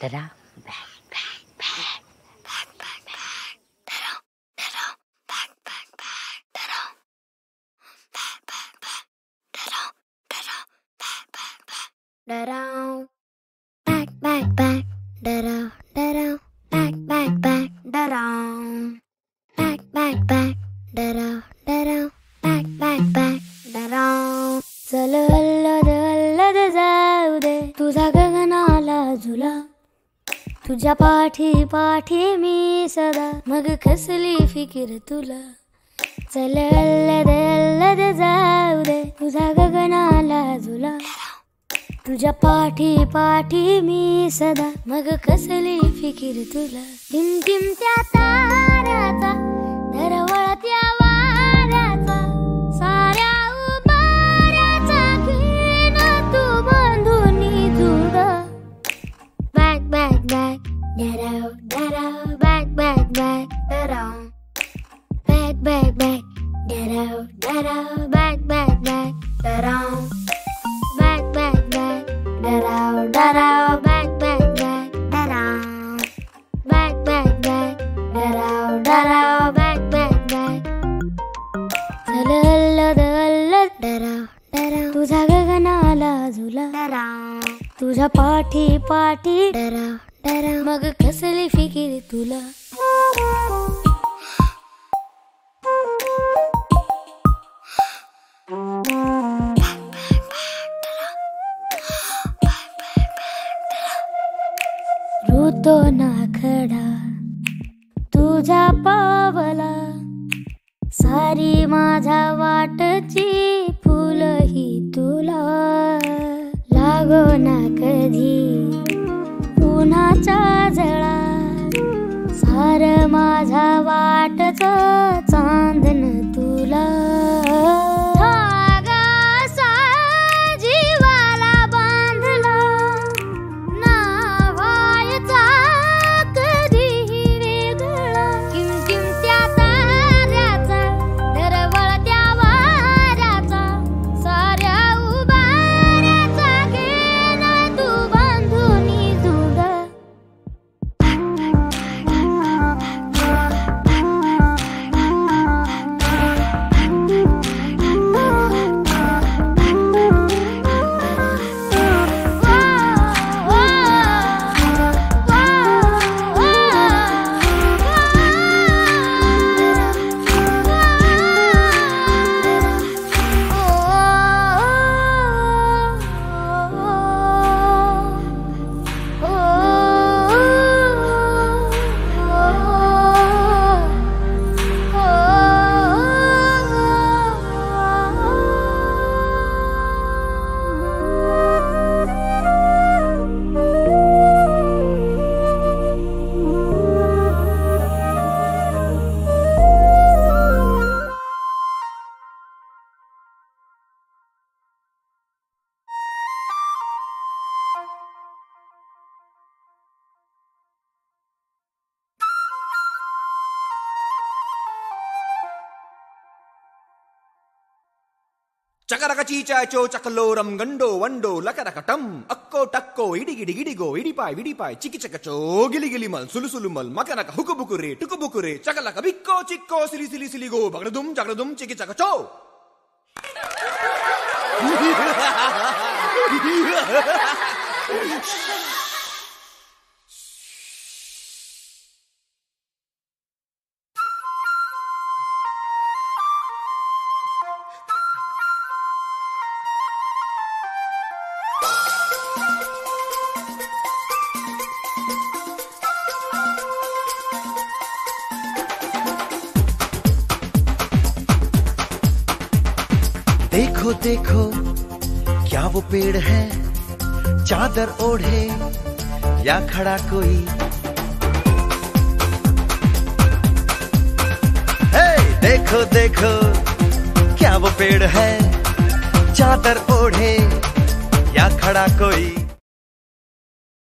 Da-da. Da-da. Back, back, back. Da-da, da-da. Back, back, back. Da-da. Back, back, back. Da-da, da-da. Back, back, back. Da-da. चल अल्लद अल्लद जाऊ दे तुझा गगनाला झुला तुझ्या पाठी पाठी मी सदा मग कसली फिकीर तुला चल अल्लद अल्लद जाऊ दे तुझा गगनाला झुला तुझ्या पाठी पाठी मी सदा मग कसली फिकीर तुला टिम त्या ताऱ्याचा दरवळत्या वाऱ्याचा साऱ्या उभाऱ्याचा घेण तू बांधूनी जुळा बॅक बॅक बॅक डराव डराव बॅक बॅक बॅक डराव बॅक बॅक बॅक डराव डराव बॅक बॅक बॅक डराव back back back daraw daraw back back back daraw back back back daraw daraw back back back अल्लद अल्लद daraw daraw तुझा गगनाला झुला daraw तुझ्या पाठी पाठी daraw daraw मग कसली फिकीर तुला रुतो ना खडा तुझ्या पावला सारी माझ्या वाटची फुल ही तुला लागो ना कधी उन्हाचा जळा सार माझ्या वाटच चांदन तुला चकरक चीचाचो चकलोरम गंडो वंडो लकरकटम अक्को टक्को इडिगिडि गिडिगो इडिपाय चिकी चकचो गिली गिली मल सुलु सुलु मल मकनक हुकुबुकुरे टुकुबुकुरे चकलक बिक्को चिक्को सिली सिली सिली गो बगड़दुम जगड़दुम चिकी चकचो देखो देखो क्या वो पेड़ है चादर ओढ़े या खड़ा कोई हे देखो देखो क्या वो पेड़ है चादर ओढ़े या खड़ा कोई